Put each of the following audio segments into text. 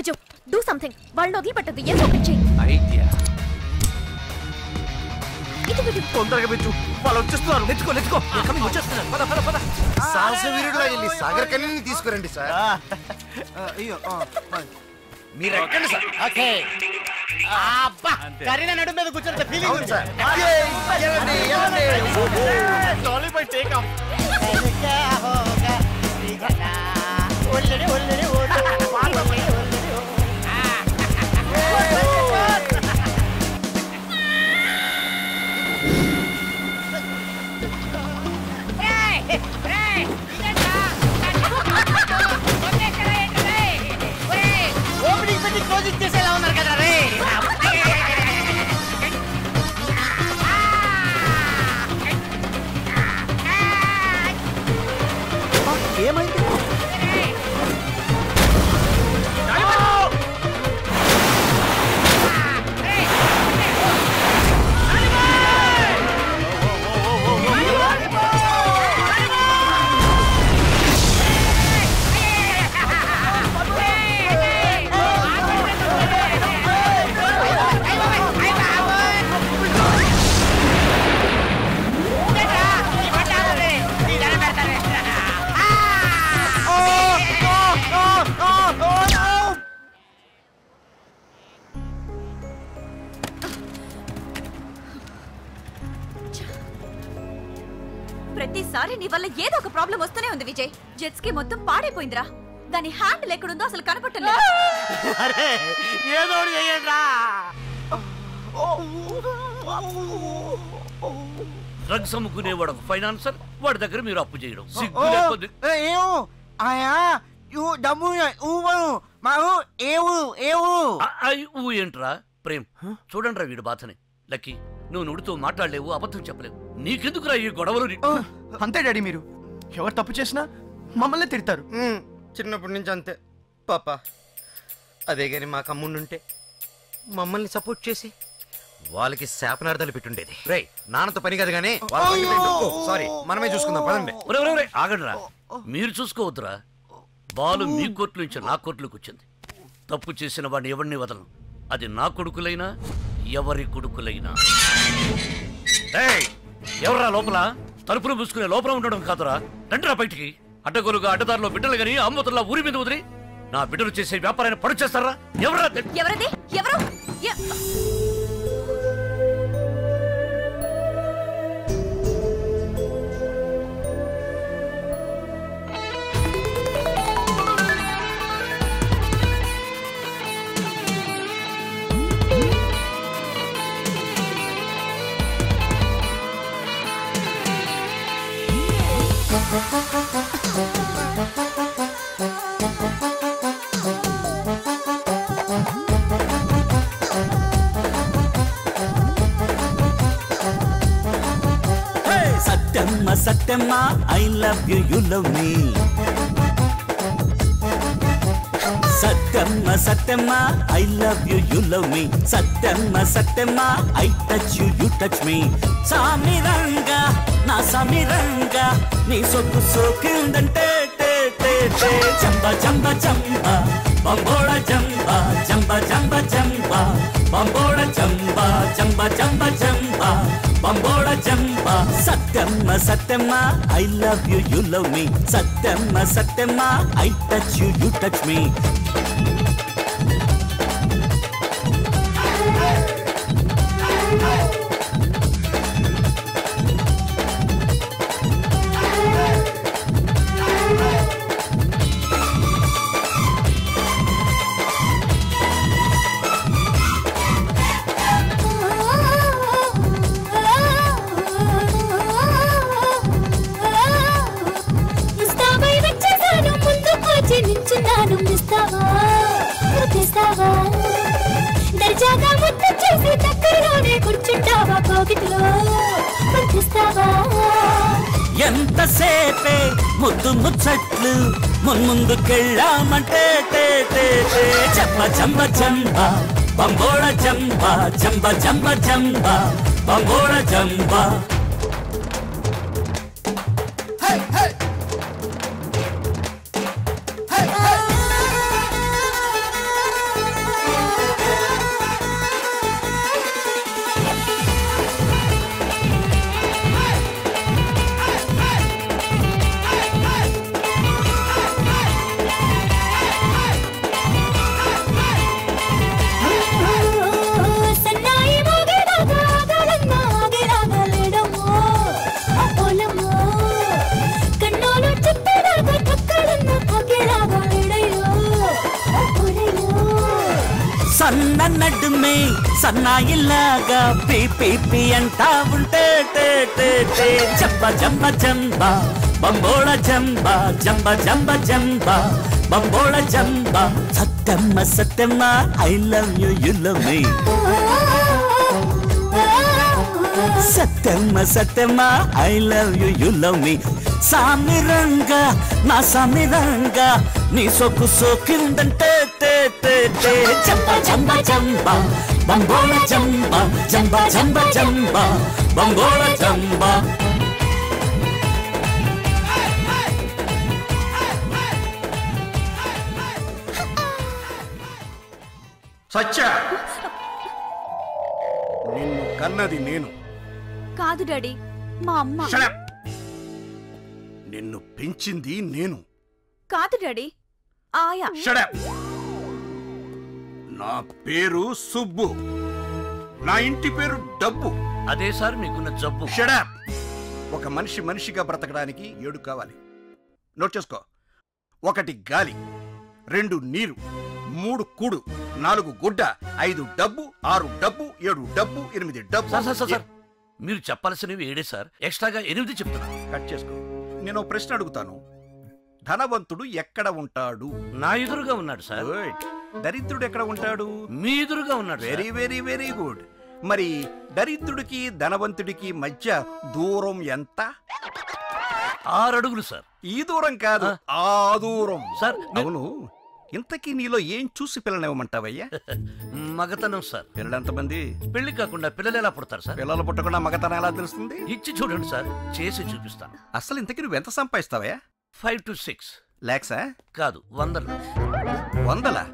Vijay do something. వాళ్ళని వదిలిపెట్టద్దు, ఏదో ఒకటి చెయ్యి. ఐడియా. ఇది విజయ్ తొందరగా విజయ్, వాళ్ళు వచ్చేస్తున్నారు. లెట్స్ గో వచ్చేస్తున్నారు. పద పద పద. సాహస వీరుడులా వెళ్ళి సాగర్ కన్నీని తీసుకురండి సార్. అయ్యో మీరు ఎక్కండి సార్. ఓకే. అబ్బా కరీనా నడు మీద కూర్చుంటే ఫీలింగ్ ఉంది sir. Trolley bye take off. क्या होगा दिखना ओलड़े ओलड़े ఓపెనింగ్ పెట్టి క్లోజింగ్ చేసేలా ఉన్నారు కదా రే. ఏమైంది? ప్రతిసారి నీ వల్ల ఏదో ఒక ప్రాబ్లం వస్తూనే ఉంది విజయ్. జెట్స్ కి మొత్తం పాడైపోయిందిరా. దాని హ్యాండిల్ ఎక్కడుందో అసలు కనపట్టలేదు. అరే ఏదో చేయండి. డ్రగ్స్ అమ్ముకునేవాడు ఒక ఫైనాన్సర్, వాడి దగ్గర మీరు అప్పు చేయడం ఏంట్రా? ప్రేమ్ చూడండిరా వీడు బాధని. లక్కీ నువ్వు నుడితో మాట్లాడలేవు, అబద్ధం చెప్పలేవు. నీకెందుకురా ఈ గొడవలు? అంతే డాడీ, మీరు ఎవరు తప్పు చేసినా మమ్మల్ని తిడతారు. చిన్నప్పటి నుంచి అంతే పాప. అదే గాని మా కమ్ముండుంటే మమ్మల్ని సపోర్ట్ చేసి వాళ్ళకి శాపనార్థాలు పెట్టుండేది. రే నాన్నతో పని కాదు కానీ సారీ మనమే చూసుకుందాం పదండి. ఆగండిరా, మీరు చూసుకోవద్దురా. బాలు మీ కోర్టు నుంచి నా కోర్టులోకి వచ్చింది. తప్పు చేసిన వాడిని ఎవరిని వదలను, అది నా కొడుకులైనా ఎవరి కొడుకులైనా. ఎవరా లోపల? తలుపులు మూసుకునే లోపల ఉండడం కాదురా, రండిరా బయటికి. అడ్డగోలుగా అడ్డదారిలో బిడ్డలు గాని అమ్మతుల్లా ఊరి మీద వదిలి నా బిడ్డలు చేసే వ్యాపారాన్ని పడు చేస్తారా? ఎవరా? ఎవరది? ఎవరు? Satyamma Satyamma I love you you love me. Satyamma Satyamma I love you you love me. Satyamma Satyamma I touch you you touch me. సామిరంగా నా సామిరంగా నీ సొక్కు సోకిందంటే చంబ చంబ చంబ బంబోడ చంబ చంబ చంబ చంబ బంబోడ చంబ చంబ చంబ చంబ బంబోడ చంబ. Satyamma Satyamma I love you you love me. Satyamma Satyamma I touch you you touch me. ఎంతసేపే ముద్దు ముచ్చట్లు మున్ముందుకెళ్ళామంటే చంబ చంబ చంబ బంబోడ చంబ చంబ చంబ చంబ బంబోడ చంబ. సన్న నడుమే సన్నాయిలాగా పీ అంటా ఉంటే జంబ జంబ జంబ బంబోళ జంబ జంబ జంబ జంబ బంబోళ జంబ Satyamma Satyamma I love you you love me Satyamma Satyamma I love you you love me సామిరంగా నా సామిరంగా నీ సొక్కు సోకిందంటే జంబ జంబ జంబ బంబోళ జంబ జంబ జంబ జంబ బంబోళ జంబ సత్య నిన్ను కన్నది నేను కాదు డాడీ, మా అమ్మ. నిన్ను పెంచింది నేను కాదు డాడీ, ఆయా. నా పేరు సుబ్బు, నా ఇంటి పేరు డబ్బు. అదే సార్ మీకున్న జబ్బు. షడప్. ఒక మనిషి మనిషిగా బ్రతకడానికి 7 కావాలి. నోట్ చేసుకో. 1 గాలి, 2 నీరు, 3 కూడు, 4 గుడ్డ, 5 డబ్బు, 6 డబ్బు, 7 డబ్బు, 8 డబ్బు. సార్ మీరు చెప్పాల్సినవి 7 సార్, ఎక్స్ట్రాగా 8 చెప్తున్నా. కట్ చేసుకో. నేను ప్రశ్న అడుగుతాను. ధనవంతుడు ఎక్కడ ఉంటాడు? నా ఎదురుగా ఉన్నాడు సార్. దరిద్రుడు ఎక్కడ ఉంటాడు? మీ ఎదురుగా ఉన్నాడు. Very very very good. మరి దరిద్రుడికి ధనవంతుడికి మధ్య దూరం ఎంత? 6 అడుగులు సార్. ఈ దూరం కాదు, ఆ దూరం సార్. అవును, ఇంతకీ నీలో ఏం చూసి పిల్లనివ్వమంటావయ్యా? మగతనం సార్. పిల్లలు ఎంతమంది? పెళ్లి కాకుండా పిల్లలు ఎలా పుడతారు సార్? పిల్లలు పుట్టకుండా మగతనం ఎలా తెలుస్తుంది? ఇచ్చి చూడండి సార్, చేసి చూపిస్తాను. అసలు ఇంతకీ నువ్వు ఎంత సంపాదిస్తావయ్యా? 5 to 6 లాక్సా? కాదు, 100. 100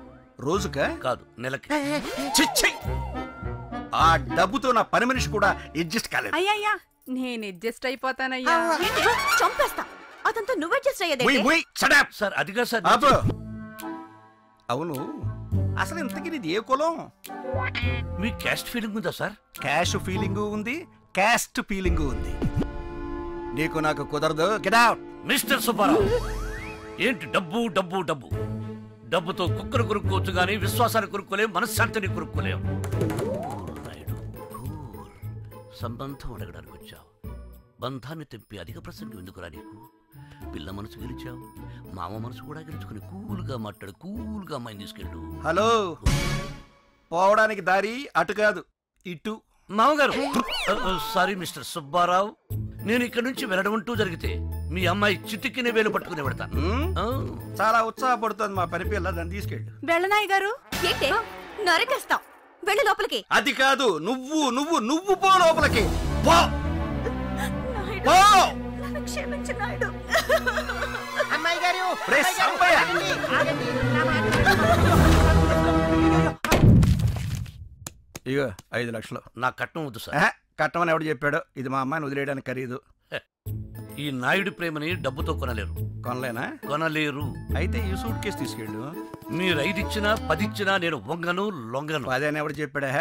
రోజుకా? కాదు, నెలకి. చిచ్చి, ఆ డబ్బుతో నా పని మనిషి కూడా అడ్జస్ట్ కాలేదు. అయ్యా నేను అడ్జస్ట్ అయిపోతానయ్యా. చంపేస్తా. అదంతా నువ్వు అడ్జస్ట్ అయ్యేది. సార్ అదిగా సార్. అవును, అసలు ఇంతకీ నీది ఏ కులం? మీ క్యాస్ట్ ఫీలింగ్ ఉందా సార్? క్యాష్ ఫీలింగ్ ఉంది, క్యాస్ట్ ఫీలింగ్ ఉంది. నీకు నాకు కుదరదు. Get out. మిస్టర్ సుబ్బారావు, ఏంటి డబ్బు డబ్బు డబ్బు? డబ్బుతో కుక్కను కొరుక్కోవచ్చు గానీ విశ్వాసాన్ని కొరుక్కోలేం, మనశ్శాంతిని కొరుక్కోలేం. సంబంధం అడగడానికి వచ్చావు, బంధాన్ని తెంపి అధిక ప్రసంగం ఎందుకురా నీకు? పిల్ల మనసు గెలిచావు, మామ మనసు కూడా గెలుచుకుని కూల్గా మాట్లాడు, కూల్గా అమ్మాయిని తీసుకెళ్ళు. హలో, పోవడానికి దారి అటు కాదు, ఇటు. మామగారు, సారీ మిస్టర్ సుబ్బారావు, నేను ఇక్కడ నుంచి వెళ్ళడమంటూ జరిగితే మీ అమ్మాయి చిటికిని వేలు పట్టుకుని పెడతాను. చాలా ఉత్సాహపడుతుంది మా పని పిల్ల, దాన్ని తీసుకెళ్ళు. వెళ్ళనాయ్ గారు. ఏంటే నరకేస్తాం, వెళ్ళి లోపలికి. అది కాదు, నువ్వు నువ్వు నువ్వు పో లోపలికి. పో. క్షమించు నాయుడు. అమ్మాయి గారు, ఇగో 5 లక్షలు. నా కట్నం వద్దు సార్. కట్టమని ఎవడు చెప్పాడు? ఇది మా అమ్మాయిని వదిలేయడానికి ఖరీదు. ఈ నాయుడి ప్రేమని డబ్బుతో కొనలేరు. కొనలేనా? కొనలేరు. అయితే ఈ సూట్ కేసు తీసుకెళ్ళు. మీరు 5 ఇచ్చినా 10 ఇచ్చినా నేను వంగను లొంగను. అదేనా ఎవడు చెప్పాడా?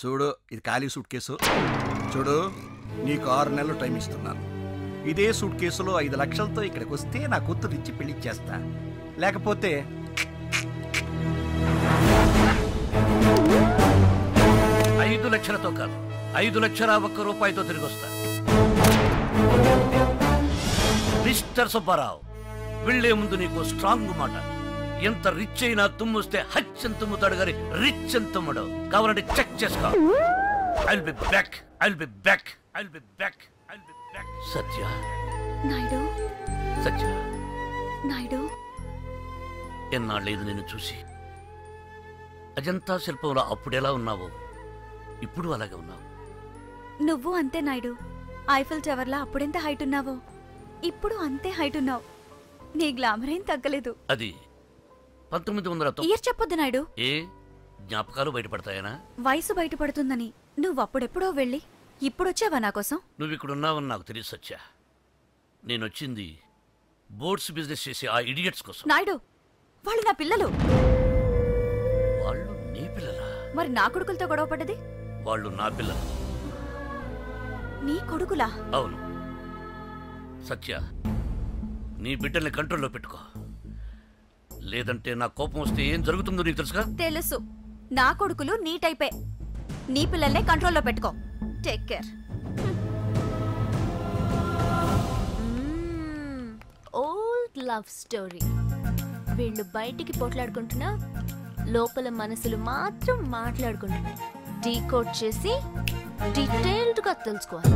చూడు, ఇది ఖాళీ సూట్ కేసు. చూడు, నీకు 6 నెలలు టైం ఇస్తున్నాను. ఇదే సూట్ కేసులో 5 లక్షలతో ఇక్కడికి వస్తే నా కూతురు ఇచ్చి పెళ్లి చేస్తా. లేకపోతే 5 లక్షలతో కాదు, 5,01,000 రూపాయలతో తిరిగి వస్తా. మిస్టర్ సుబ్బారావు, వెళ్లే ముందు నీకు స్ట్రాంగ్ మాట. ఎంత రిచ్ అయినా తుమ్మొస్తే హచ్చని తుమ్ముతాడు గాని రిచ్ అని తుమ్మడు. కావాలంటే చెక్ చేసుకో. I'll be back, I'll be back, I'll be back, I'll be back. Satya, Naidu, Satya, Naidu, ఎన్నాళ్ళేదు నిన్ను చూసి. అజంతా శిల్పంలో అప్పుడెలా ఉన్నావో ఇప్పుడు అలాగే ఉన్నావు. నువ్వు అంతే నాయుడు. ఐఫిల్ టవర్లా అప్పుడెంత హైట్ ఉన్నావో ఇప్పుడు అంతే హైట్ ఉన్నావు. నీ గ్లామర్ ఏం తగ్గలేదు. అది 1990. ఇయర్ చెప్పొద్దు నాయుడు. ఏ జ్ఞాపకాలు బయటపడతాయనా? వయసు బయటపడుతుందని నువ్వు అప్పుడెప్పుడో వెళ్ళి ఇప్పుడొచ్చావా నా కోసం? నువ్వు ఇక్కడ ఉన్నావని నాకు తెలియదు సత్య. నేనొచ్చింది బోట్స్ బిజినెస్ చేసే ఆ ఇడియట్స్ కోసం. నాయుడు, వాళ్ళు నా పిల్లలు. వాళ్ళు నీ పిల్లలా? మరి నా కొడుకులతో గొడవ పడ్డది? వాళ్ళు నా పిల్లలు. నీ కొడుకులా? అవును సత్య, నీ బిడ్డల్ని కంట్రోల్లో పెట్టుకో, లేదంటే నా కోపం వస్తే ఏం జరుగుతుందో నీకు తెలుసుగా? తెలుసు. నా కొడుకులు నీ టైపే. నీ పిల్లల్నే కంట్రోల్లో పెట్టుకో. Take care. Old love story. వీళ్ళు బయటికి పోట్లాడుకుంటున్నా, లోపల మనసులు మాత్రం మాట్లాడుకుంటున్నాయి. డీకోడ్ చేసి డీటెయిల్డ్ గా తెలుసుకోవాలి.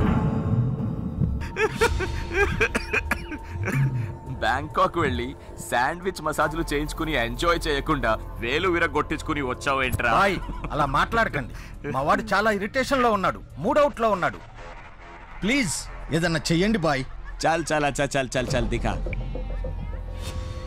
బ్యాంకాక్ వెళ్ళి శాండ్విచ్ మసాజ్లు చేయించుకుని ఎంజాయ్ చేయకుండా వేలు విరగొట్టించుకుని వచ్చావేంట్రా? బాయ్ అలా మాట్లాడకండి. మా వాడు చాలా ఇరిటేషన్ లో ఉన్నాడు, మూడౌట్ లో ఉన్నాడు. ప్లీజ్ ఏదన్నా చెయ్యండి బాయ్. చాల్ చాల్ అచ్చా చాల్ చాల్ చాల్ దిఖా.